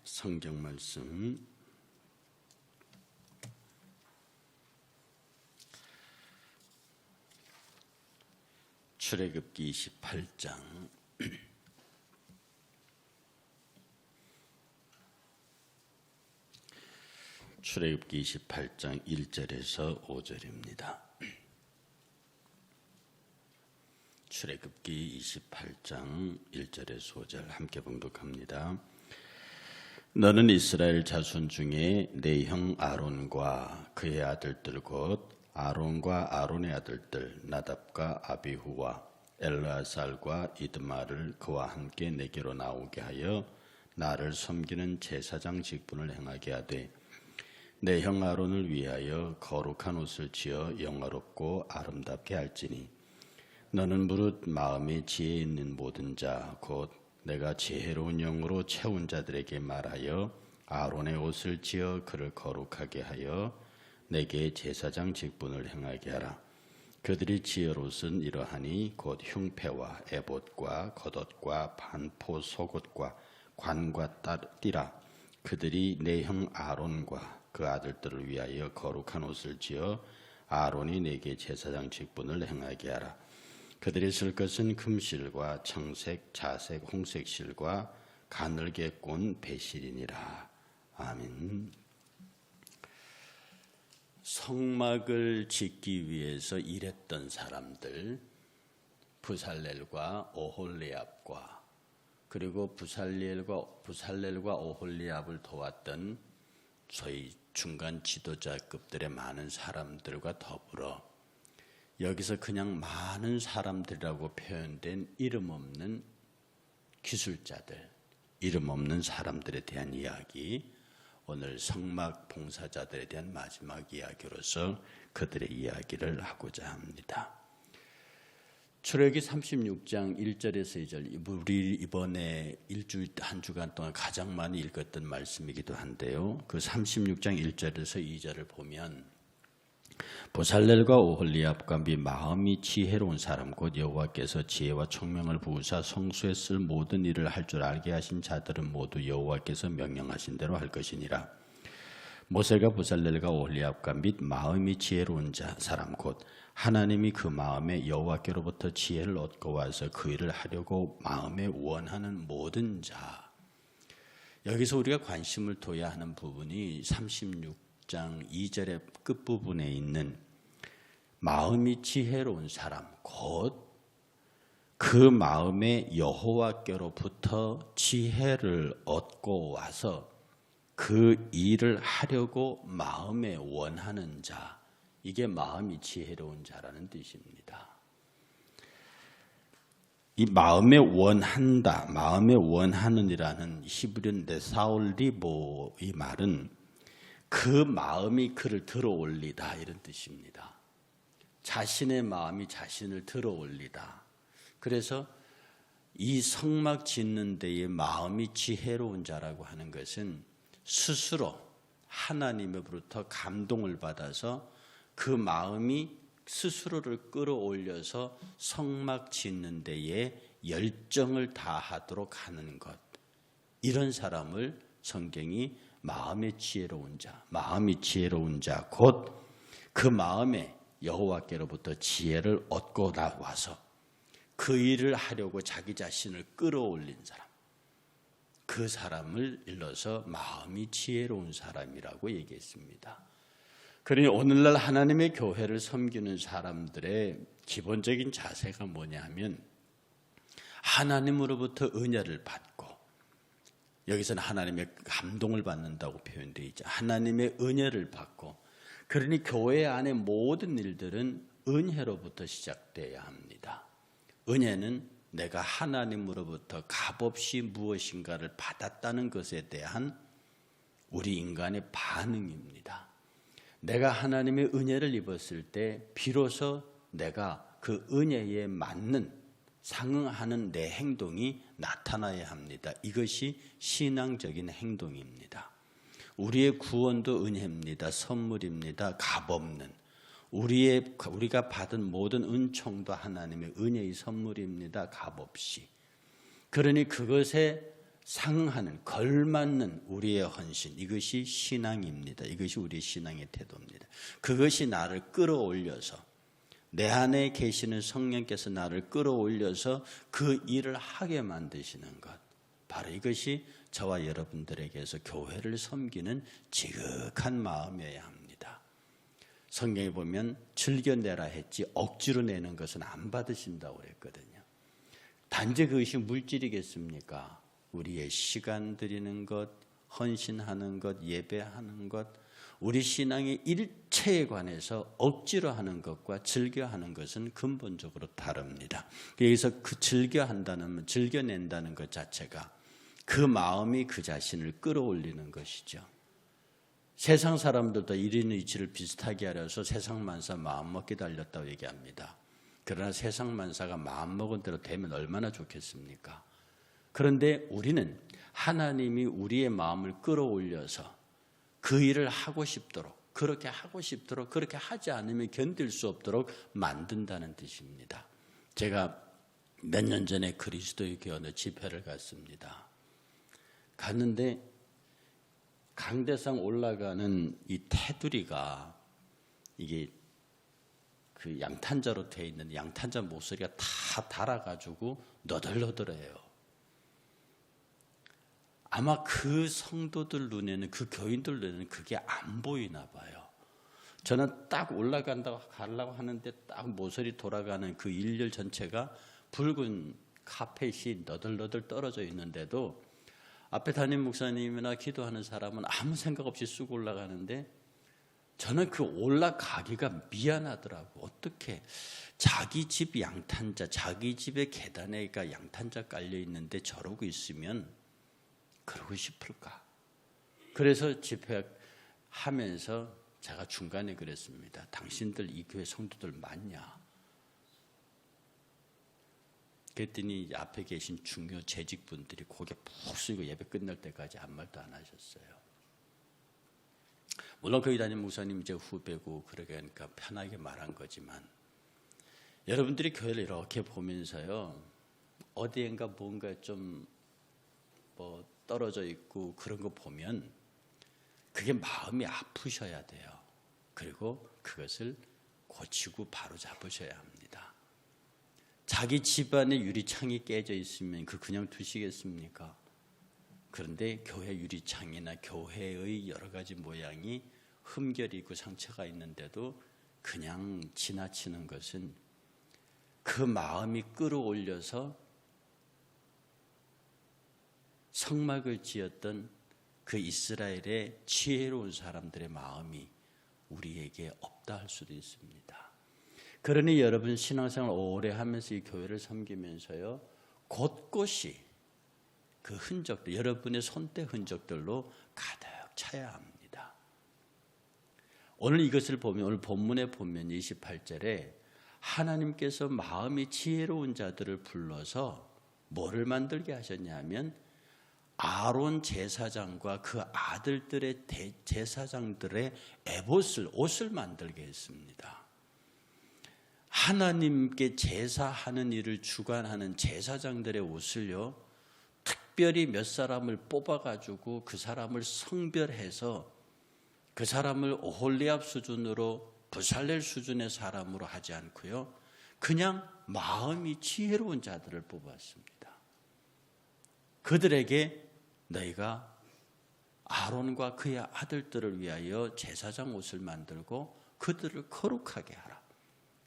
성경 말씀 출애굽기 28장 출애굽기 28장 1절에서 5절입니다. 출애굽기 28장 1절에서 5절 함께 봉독합니다. 너는 이스라엘 자손 중에 내 형 아론과 그의 아들들 곧 아론과 아론의 아들들 나답과 아비후와 엘르아살과 이드마를 그와 함께 내게로 나오게 하여 나를 섬기는 제사장 직분을 행하게 하되 내 형 아론을 위하여 거룩한 옷을 지어 영화롭고 아름답게 할지니 너는 무릇 마음에 지혜 있는 모든 자 곧 내가 지혜로운 영으로 채운 자들에게 말하여 아론의 옷을 지어 그를 거룩하게 하여 내게 제사장 직분을 행하게 하라. 그들이 지을 옷은 이러하니 곧 흉패와 에봇과 겉옷과 반포 속옷과 관과 띠라. 그들이 내 형 아론과 그 아들들을 위하여 거룩한 옷을 지어 아론이 내게 제사장 직분을 행하게 하라. 그들이 쓸 것은 금실과 청색, 자색, 홍색 실과 가늘게 꼰 배실이니라. 아멘. 성막을 짓기 위해서 일했던 사람들, 부살렐과 오홀리압과 그리고 부살렐과 오홀리압을 도왔던 소위 중간 지도자급들의 많은 사람들과 더불어 여기서 그냥 많은 사람들이라고 표현된 이름 없는 기술자들, 이름 없는 사람들에 대한 이야기, 오늘 성막 봉사자들에 대한 마지막 이야기로서 그들의 이야기를 하고자 합니다. 출애굽기 36장 1절에서 2절, 우리 이번에 한 주간 동안 가장 많이 읽었던 말씀이기도 한데요. 그 36장 1절에서 2절을 보면 부살렐과 오홀리압과 미 마음이 지혜로운 사람 곧 여호와께서 지혜와 총명을 부으사 성소에 쓸 모든 일을 할 줄 알게 하신 자들은 모두 여호와께서 명령하신 대로 할 것이니라. 모세가 부살렐과 오홀리압과 및 마음이 지혜로운 사람 곧 하나님이 그 마음에 여호와께로부터 지혜를 얻고 와서 그 일을 하려고 마음에 원하는 모든 자. 여기서 우리가 관심을 둬야 하는 부분이 36장 2절의 끝부분에 있는 마음이 지혜로운 사람 곧 그 마음에 여호와께로부터 지혜를 얻고 와서 그 일을 하려고 마음에 원하는 자, 이게 마음이 지혜로운 자라는 뜻입니다. 이 마음에 원한다, 마음에 원하는이라는 히브리어 네사올리보 이 말은 그 마음이 그를 들어올리다 이런 뜻입니다. 자신의 마음이 자신을 들어올리다. 그래서 이 성막 짓는 데에 마음이 지혜로운 자라고 하는 것은 스스로 하나님으로부터 감동을 받아서 그 마음이 스스로를 끌어올려서 성막 짓는 데에 열정을 다하도록 하는 것. 이런 사람을 성경이 마음의 지혜로운 자, 마음이 지혜로운 자, 곧 그 마음에 여호와께로부터 지혜를 얻고 나와서 그 일을 하려고 자기 자신을 끌어올린 사람, 그 사람을 일러서 마음이 지혜로운 사람이라고 얘기했습니다. 그러니 오늘날 하나님의 교회를 섬기는 사람들의 기본적인 자세가 뭐냐 하면 하나님으로부터 은혜를 받고, 여기서는 하나님의 감동을 받는다고 표현되어 있죠. 하나님의 은혜를 받고, 그러니 교회 안의 모든 일들은 은혜로부터 시작돼야 합니다. 은혜는 내가 하나님으로부터 값없이 무엇인가를 받았다는 것에 대한 우리 인간의 반응입니다. 내가 하나님의 은혜를 입었을 때 비로소 내가 그 은혜에 맞는 상응하는 내 행동이 나타나야 합니다. 이것이 신앙적인 행동입니다. 우리의 구원도 은혜입니다. 선물입니다. 값없는. 우리가 받은 모든 은총도 하나님의 은혜의 선물입니다. 값없이. 그러니 그것에 상하는, 걸맞는 우리의 헌신, 이것이 신앙입니다. 이것이 우리의 신앙의 태도입니다. 그것이 나를 끌어올려서, 내 안에 계시는 성령께서 나를 끌어올려서 그 일을 하게 만드시는 것, 바로 이것이 저와 여러분들에게서 교회를 섬기는 지극한 마음이어야 합니다. 성경에 보면 즐겨내라 했지 억지로 내는 것은 안 받으신다고 그랬거든요. 단지 그것이 물질이겠습니까? 우리의 시간 드리는 것, 헌신하는 것, 예배하는 것, 우리 신앙의 일체에 관해서 억지로 하는 것과 즐겨하는 것은 근본적으로 다릅니다. 여기서 그 즐겨낸다는 것 자체가 그 마음이 그 자신을 끌어올리는 것이죠. 세상 사람들도 1인 2치를 비슷하게 하려서 세상만사 마음먹기 달렸다고 얘기합니다. 그러나 세상만사가 마음먹은 대로 되면 얼마나 좋겠습니까? 그런데 우리는 하나님이 우리의 마음을 끌어올려서 그 일을 하고 싶도록, 그렇게 하고 싶도록, 그렇게 하지 않으면 견딜 수 없도록 만든다는 뜻입니다. 제가 몇 년 전에 그리스도의 교회 어느 집회를 갔습니다. 갔는데 강대상 올라가는 이 테두리가 이게 그 양탄자로 되어 있는 양탄자 모서리가 다 달아가지고 너덜너덜해요. 아마 그 성도들 눈에는, 그 교인들 눈에는 그게 안 보이나 봐요. 저는 딱 가려고 하는데 딱 모서리 돌아가는 그 일렬 전체가 붉은 카펫이 너덜너덜 떨어져 있는데도 앞에 담임 목사님이나 기도하는 사람은 아무 생각 없이 쑥 올라가는데 저는 그 올라가기가 미안하더라고. 어떻게 자기 집 양탄자, 자기 집의 계단에가 양탄자 깔려 있는데 저러고 있으면 그러고 싶을까? 그래서 집회하면서 제가 중간에 그랬습니다. 당신들 이 교회 성도들 맞냐? 그랬더니 앞에 계신 중요 재직분들이 고개 푹 숙이고 예배 끝날 때까지 아무 말도 안 하셨어요. 물론 거기 다니는 목사님 이제 후배고 그러니까 편하게 말한 거지만 여러분들이 교회를 이렇게 보면서요, 어디엔가 뭔가 좀 떨어져 있고 그런 거 보면 그게 마음이 아프셔야 돼요. 그리고 그것을 고치고 바로 잡으셔야 합니다. 자기 집안에 유리창이 깨져 있으면 그냥 두시겠습니까? 그런데 교회 유리창이나 교회의 여러 가지 모양이 흠결이 있고 상처가 있는데도 그냥 지나치는 것은 그 마음이 끌어올려서 성막을 지었던 그 이스라엘의 지혜로운 사람들의 마음이 우리에게 없다 할 수도 있습니다. 그러니 여러분 신앙생활 오래 하면서 이 교회를 섬기면서요, 곳곳이 그 흔적들, 여러분의 손때 흔적들로 가득 차야 합니다. 오늘 이것을 보면, 오늘 본문에 보면 28절에 하나님께서 마음이 지혜로운 자들을 불러서 뭐를 만들게 하셨냐면 아론 제사장과 그 아들들의 제사장들의 에봇을, 옷을 만들게 했습니다. 하나님께 제사하는 일을 주관하는 제사장들의 옷을요, 특별히 몇 사람을 뽑아가지고 그 사람을 성별해서 그 사람을 오홀리압 수준으로 부살렐 수준의 사람으로 하지 않고요, 그냥 마음이 지혜로운 자들을 뽑았습니다. 그들에게 너희가 아론과 그의 아들들을 위하여 제사장 옷을 만들고 그들을 거룩하게 하라.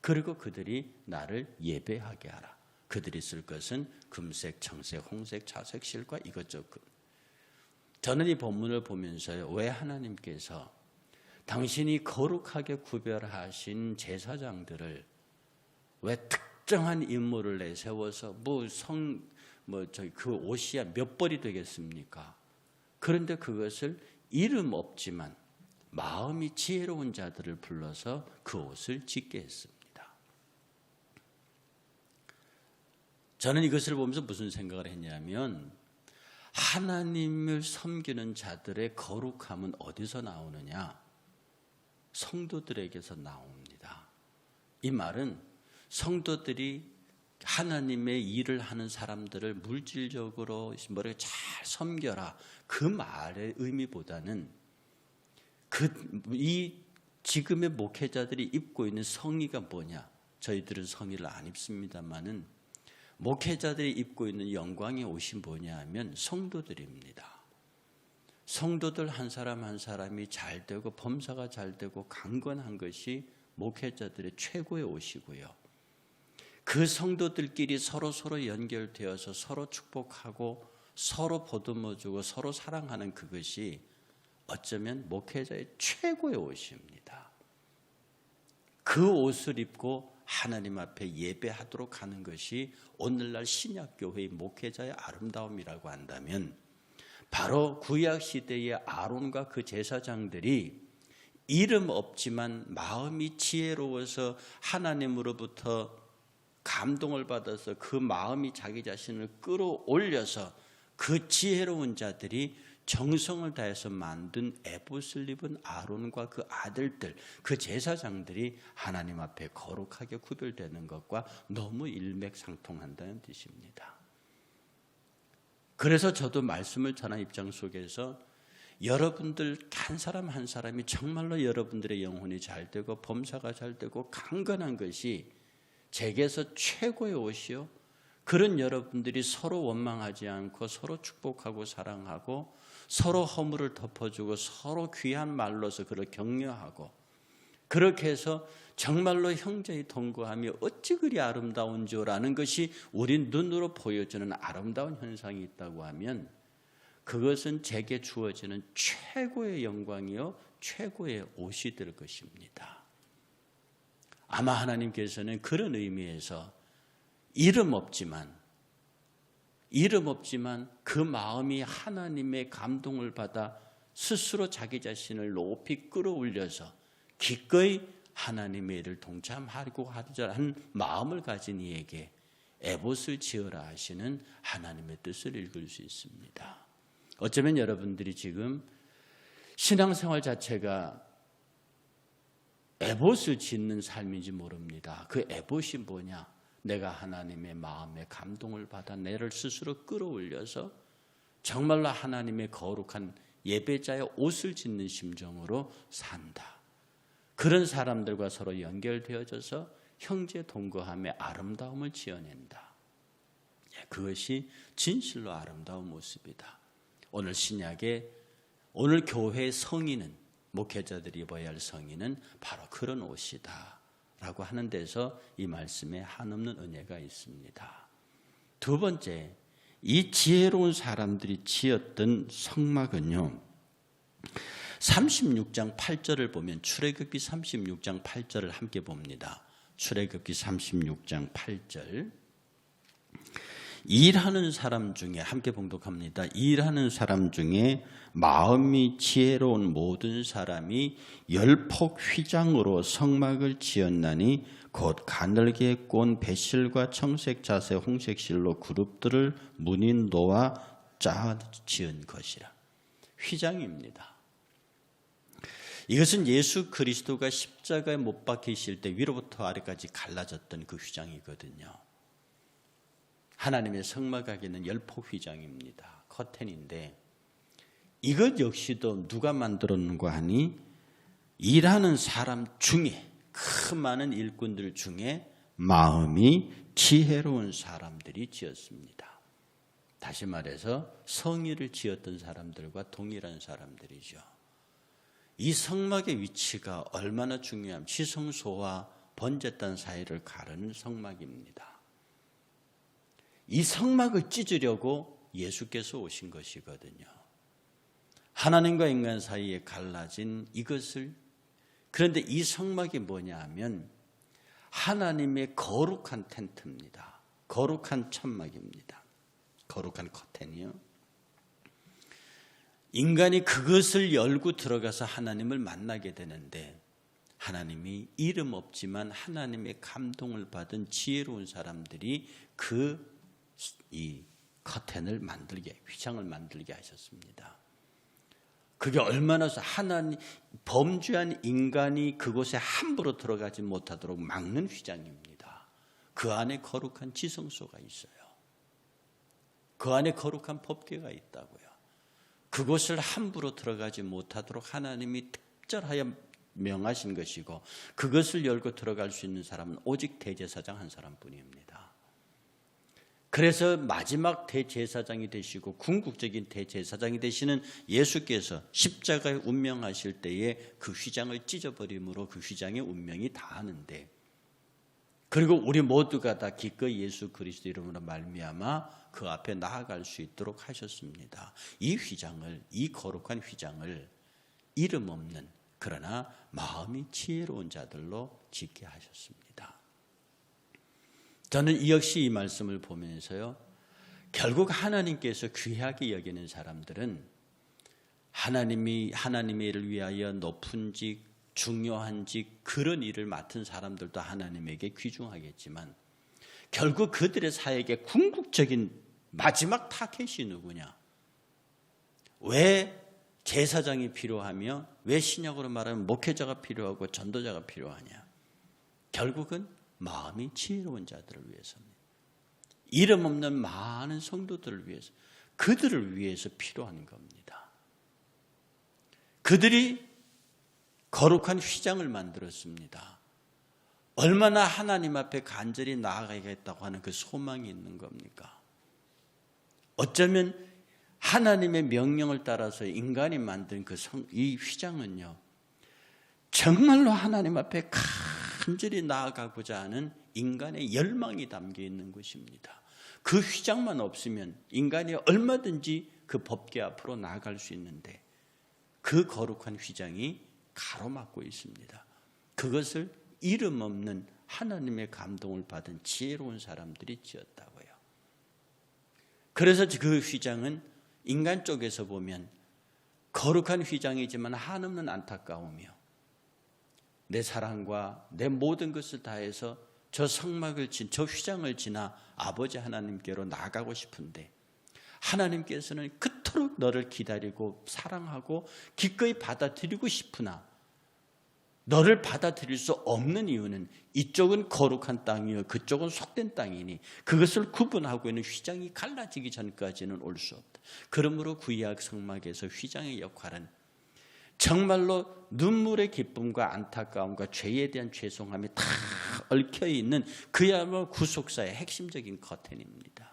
그리고 그들이 나를 예배하게 하라. 그들이 쓸 것은 금색, 청색, 홍색, 자색, 실과 이것저것. 저는 이 본문을 보면서요, 왜 하나님께서 당신이 거룩하게 구별하신 제사장들을 왜 특정한 인물을 내세워서 그 옷이야 몇 벌이 되겠습니까? 그런데 그것을 이름 없지만 마음이 지혜로운 자들을 불러서 그 옷을 짓게 했습니다. 저는 이것을 보면서 무슨 생각을 했냐면, 하나님을 섬기는 자들의 거룩함은 어디서 나오느냐? 성도들에게서 나옵니다. 이 말은 성도들이 하나님의 일을 하는 사람들을 물질적으로 잘 섬겨라, 그 말의 의미보다는 이 지금의 목회자들이 입고 있는 성의가 뭐냐? 저희들은 성의를 안 입습니다만은 목회자들이 입고 있는 영광의 옷이 뭐냐 하면 성도들입니다. 성도들 한 사람 한 사람이 잘 되고 범사가 잘 되고 강건한 것이 목회자들의 최고의 옷이고요. 그 성도들끼리 서로 연결되어서 서로 축복하고 서로 보듬어주고 서로 사랑하는 그것이 어쩌면 목회자의 최고의 옷입니다. 그 옷을 입고 하나님 앞에 예배하도록 하는 것이 오늘날 신약교회의 목회자의 아름다움이라고 한다면, 바로 구약시대의 아론과 그 제사장들이 이름 없지만 마음이 지혜로워서 하나님으로부터 감동을 받아서 그 마음이 자기 자신을 끌어올려서 그 지혜로운 자들이 정성을 다해서 만든 에봇을 입은 아론과 그 아들들, 그 제사장들이 하나님 앞에 거룩하게 구별되는 것과 너무 일맥상통한다는 뜻입니다. 그래서 저도 말씀을 전한 입장 속에서 여러분들 한 사람 한 사람이 정말로 여러분들의 영혼이 잘 되고 범사가 잘 되고 강건한 것이 제게서 최고의 옷이요, 그런 여러분들이 서로 원망하지 않고 서로 축복하고 사랑하고 서로 허물을 덮어주고 서로 귀한 말로서 그를 격려하고, 그렇게 해서 정말로 형제의 동거함이 어찌 그리 아름다운지라는 것이 우리 눈으로 보여주는 아름다운 현상이 있다고 하면, 그것은 제게 주어지는 최고의 영광이요 최고의 옷이 될 것입니다. 아마 하나님께서는 그런 의미에서 이름 없지만 그 마음이 하나님의 감동을 받아 스스로 자기 자신을 높이 끌어올려서 기꺼이 하나님의 일을 동참하려고 하는 마음을 가진 이에게 에봇을 지어라 하시는 하나님의 뜻을 읽을 수 있습니다. 어쩌면 여러분들이 지금 신앙생활 자체가 에봇을 짓는 삶인지 모릅니다. 그 에봇이 뭐냐? 내가 하나님의 마음에 감동을 받아 내를 스스로 끌어올려서 정말로 하나님의 거룩한 예배자의 옷을 짓는 심정으로 산다. 그런 사람들과 서로 연결되어져서 형제 동거함의 아름다움을 지어낸다. 그것이 진실로 아름다운 모습이다. 오늘 신약의, 오늘 교회의 성의는, 목회자들이 입어야 할 성의는 바로 그런 옷이다 라고 하는 데서 이 말씀에 한없는 은혜가 있습니다. 두 번째, 이 지혜로운 사람들이 지었던 성막은요, 36장 8절을 보면, 출애굽기 36장 8절을 함께 봅니다. 출애굽기 36장 8절. 일하는 사람 중에, 함께 봉독합니다. 일하는 사람 중에 마음이 지혜로운 모든 사람이 열폭 휘장으로 성막을 지었나니 곧 가늘게 꼰 배실과 청색 자세 홍색실로 그룹들을 문인 놓아 짜 지은 것이라. 휘장입니다. 이것은 예수 그리스도가 십자가에 못 박히실 때 위로부터 아래까지 갈라졌던 그 휘장이거든요. 하나님의 성막에는 열폭 휘장입니다. 커튼인데, 이것 역시도 누가 만들었는가 하니 일하는 사람 중에, 그 많은 일꾼들 중에 마음이 지혜로운 사람들이 지었습니다. 다시 말해서 성의를 지었던 사람들과 동일한 사람들이죠. 이 성막의 위치가 얼마나 중요함, 지성소와 번제단 사이를 가르는 성막입니다. 이 성막을 찢으려고 예수께서 오신 것이거든요. 하나님과 인간 사이에 갈라진 이것을, 그런데 이 성막이 뭐냐 하면 하나님의 거룩한 텐트입니다. 거룩한 천막입니다. 거룩한 커튼이요. 인간이 그것을 열고 들어가서 하나님을 만나게 되는데, 하나님이 이름 없지만 하나님의 감동을 받은 지혜로운 사람들이 이 커튼을 만들게, 휘장을 만들게 하셨습니다. 그게 얼마나 범죄한 인간이 그곳에 함부로 들어가지 못하도록 막는 휘장입니다. 그 안에 거룩한 지성소가 있어요. 그 안에 거룩한 법궤가 있다고요. 그곳을 함부로 들어가지 못하도록 하나님이 특별하여 명하신 것이고, 그것을 열고 들어갈 수 있는 사람은 오직 대제사장 한 사람뿐입니다. 그래서 마지막 대제사장이 되시고 궁극적인 대제사장이 되시는 예수께서 십자가에 운명하실 때에 그 휘장을 찢어버림으로 그 휘장의 운명이 다하는데, 그리고 우리 모두가 다 기꺼이 예수 그리스도 이름으로 말미암아 그 앞에 나아갈 수 있도록 하셨습니다. 이 휘장을, 이 거룩한 휘장을 이름 없는 그러나 마음이 지혜로운 자들로 짓게 하셨습니다. 저는 역시 이 말씀을 보면서요, 결국 하나님께서 귀하게 여기는 사람들은 하나님의 일을 위하여 높은 직, 중요한 직, 그런 일을 맡은 사람들도 하나님에게 귀중하겠지만, 결국 그들의 사역의 궁극적인 마지막 타겟이 누구냐? 왜 제사장이 필요하며 왜 신약으로 말하면 목회자가 필요하고 전도자가 필요하냐? 결국은 마음이 지혜로운 자들을 위해서입니다. 이름 없는 많은 성도들을 위해서, 그들을 위해서 필요한 겁니다. 그들이 거룩한 휘장을 만들었습니다. 얼마나 하나님 앞에 간절히 나아가겠다고 하는 그 소망이 있는 겁니까? 어쩌면 하나님의 명령을 따라서 인간이 만든 이 휘장은요, 정말로 하나님 앞에 간절히 나아가고자 하는 인간의 열망이 담겨 있는 것입니다. 그 휘장만 없으면 인간이 얼마든지 그 법궤 앞으로 나아갈 수 있는데, 그 거룩한 휘장이 가로막고 있습니다. 그것을 이름 없는 하나님의 감동을 받은 지혜로운 사람들이 지었다고요. 그래서 그 휘장은 인간 쪽에서 보면 거룩한 휘장이지만 한없는 안타까우며, 내 사랑과 내 모든 것을 다해서 저 성막을 저 휘장을 지나 아버지 하나님께로 나가고 싶은데, 하나님께서는 그토록 너를 기다리고 사랑하고 기꺼이 받아들이고 싶으나 너를 받아들일 수 없는 이유는 이쪽은 거룩한 땅이요 그쪽은 속된 땅이니 그것을 구분하고 있는 휘장이 갈라지기 전까지는 올 수 없다. 그러므로 구약 성막에서 휘장의 역할은 정말로 눈물의 기쁨과 안타까움과 죄에 대한 죄송함이 다 얽혀있는 그야말로 구속사의 핵심적인 커튼입니다.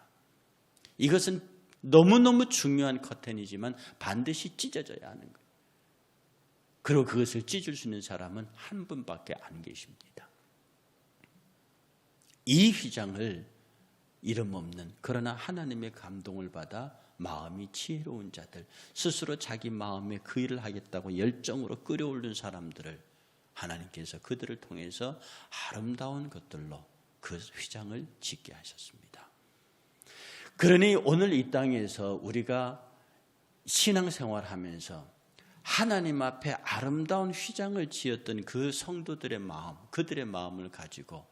이것은 너무너무 중요한 커튼이지만 반드시 찢어져야 하는 거예요. 그리고 그것을 찢을 수 있는 사람은 한 분밖에 안 계십니다. 이 휘장을 이름 없는 그러나 하나님의 감동을 받아 마음이 지혜로운 자들, 스스로 자기 마음에 그 일을 하겠다고 열정으로 끌어올린 사람들을 하나님께서 그들을 통해서 아름다운 것들로 그 휘장을 짓게 하셨습니다. 그러니 오늘 이 땅에서 우리가 신앙생활하면서 하나님 앞에 아름다운 휘장을 지었던 그 성도들의 마음, 그들의 마음을 가지고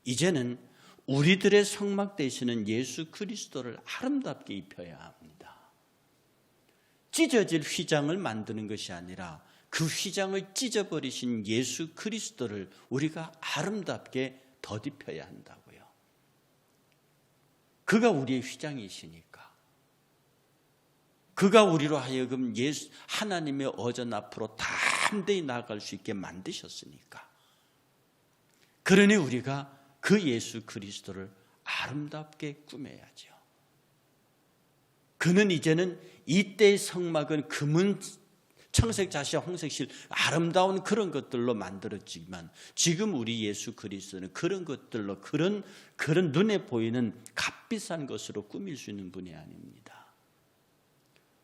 이제는 우리들의 성막 되시는 예수 그리스도를 아름답게 입혀야 합니다. 찢어질 휘장을 만드는 것이 아니라 그 휘장을 찢어버리신 예수 그리스도를 우리가 아름답게 덧입혀야 한다고요. 그가 우리의 휘장이시니까. 그가 우리로 하여금 하나님의 어전 앞으로 담대히 나아갈 수 있게 만드셨으니까. 그러니 우리가 그 예수 그리스도를 아름답게 꾸며야죠. 그는 이제는 이때의 성막은 금은 청색, 자시아, 홍색실 아름다운 그런 것들로 만들었지만 지금 우리 예수 그리스도는 그런 것들로 그런 눈에 보이는 값비싼 것으로 꾸밀 수 있는 분이 아닙니다.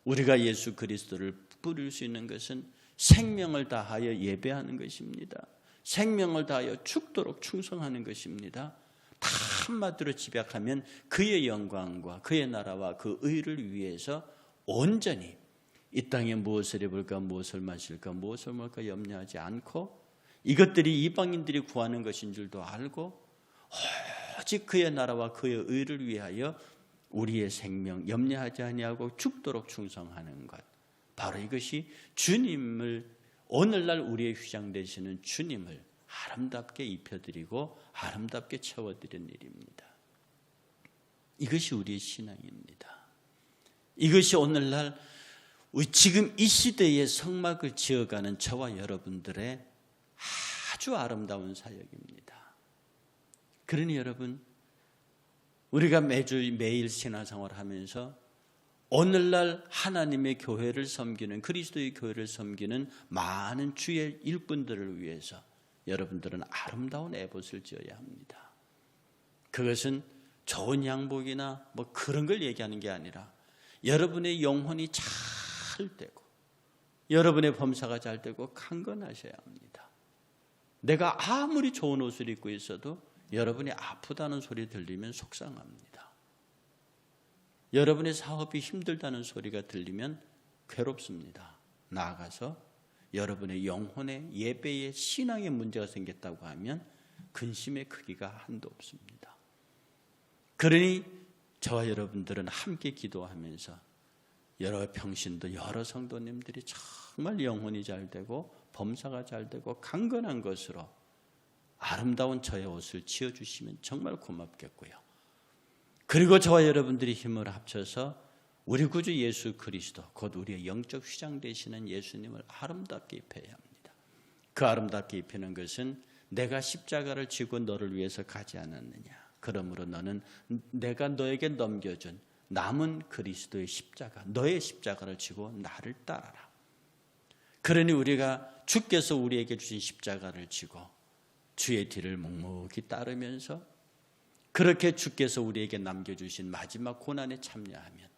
우리가 예수 그리스도를 부를 수 있는 것은 생명을 다하여 예배하는 것입니다. 생명을 다하여 죽도록 충성하는 것입니다. 다 한마디로 집약하면 그의 영광과 그의 나라와 그 의를 위해서 온전히 이 땅에 무엇을 입을까, 무엇을 마실까, 무엇을 먹을까 염려하지 않고 이것들이 이방인들이 구하는 것인 줄도 알고 오직 그의 나라와 그의 의를 위하여 우리의 생명 염려하지 아니하고 죽도록 충성하는 것, 바로 이것이 주님을, 오늘날 우리의 휘장 되시는 주님을 아름답게 입혀드리고 아름답게 채워드리는 일입니다. 이것이 우리의 신앙입니다. 이것이 오늘날 지금 이 시대에 성막을 지어가는 저와 여러분들의 아주 아름다운 사역입니다. 그러니 여러분, 우리가 매일 신앙생활을 하면서 오늘날 하나님의 교회를 섬기는, 그리스도의 교회를 섬기는 많은 주의 일꾼들을 위해서 여러분들은 아름다운 에봇을 지어야 합니다. 그것은 좋은 양복이나 뭐 그런 걸 얘기하는 게 아니라 여러분의 영혼이 잘 되고 여러분의 범사가 잘 되고 강건하셔야 합니다. 내가 아무리 좋은 옷을 입고 있어도 여러분이 아프다는 소리 들리면 속상합니다. 여러분의 사업이 힘들다는 소리가 들리면 괴롭습니다. 나아가서 여러분의 영혼의 예배의 신앙에 문제가 생겼다고 하면 근심의 크기가 한도 없습니다. 그러니 저와 여러분들은 함께 기도하면서 여러 평신도 여러 성도님들이 정말 영혼이 잘 되고 범사가 잘 되고 강건한 것으로 아름다운 저의 옷을 지어주시면 정말 고맙겠고요. 그리고 저와 여러분들이 힘을 합쳐서 우리 구주 예수 그리스도, 곧 우리의 영적 휘장 되시는 예수님을 아름답게 입혀야 합니다. 그 아름답게 입히는 것은 내가 십자가를 지고 너를 위해서 가지 않았느냐. 그러므로 너는 내가 너에게 넘겨준 남은 그리스도의 십자가, 너의 십자가를 지고 나를 따라라. 그러니 우리가 주께서 우리에게 주신 십자가를 지고 주의 뒤를 묵묵히 따르면서 그렇게 주께서 우리에게 남겨주신 마지막 고난에 참여하면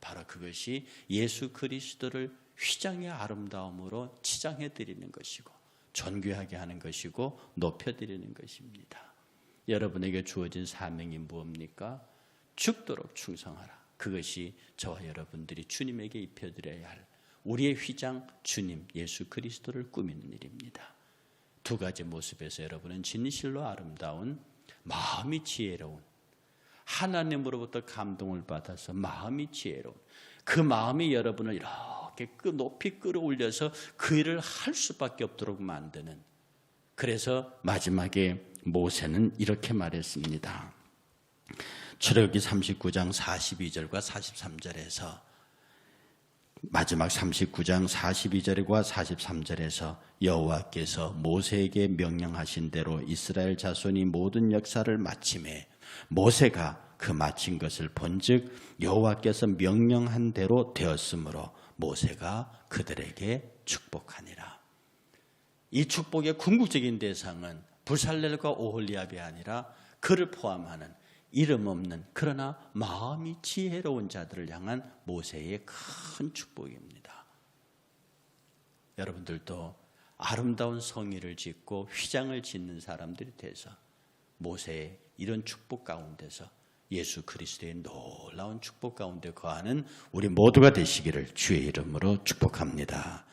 바로 그것이 예수 그리스도를 휘장의 아름다움으로 치장해 드리는 것이고 존귀하게 하는 것이고 높여드리는 것입니다. 여러분에게 주어진 사명이 무엇입니까? 죽도록 충성하라. 그것이 저와 여러분들이 주님에게 입혀드려야 할 우리의 휘장 주님 예수 그리스도를 꾸미는 일입니다. 두 가지 모습에서 여러분은 진실로 아름다운, 마음이 지혜로운, 하나님으로부터 감동을 받아서 마음이 지혜로운 그 마음이 여러분을 이렇게 높이 끌어올려서 그 일을 할 수밖에 없도록 만드는, 그래서 마지막에 모세는 이렇게 말했습니다. 출애굽기 39장 42절과 43절에서 마지막 39장 42절과 43절에서 여호와께서 모세에게 명령하신 대로 이스라엘 자손이 모든 역사를 마침에 모세가 그 마친 것을 본즉 여호와께서 명령한 대로 되었으므로 모세가 그들에게 축복하니라. 이 축복의 궁극적인 대상은 부살렐과 오홀리압이 아니라 그를 포함하는 이름 없는 그러나 마음이 지혜로운 자들을 향한 모세의 큰 축복입니다. 여러분들도 아름다운 성의를 짓고 휘장을 짓는 사람들이 돼서 모세의 이런 축복 가운데서 예수 그리스도의 놀라운 축복 가운데 거하는 우리 모두가 되시기를 주의 이름으로 축복합니다.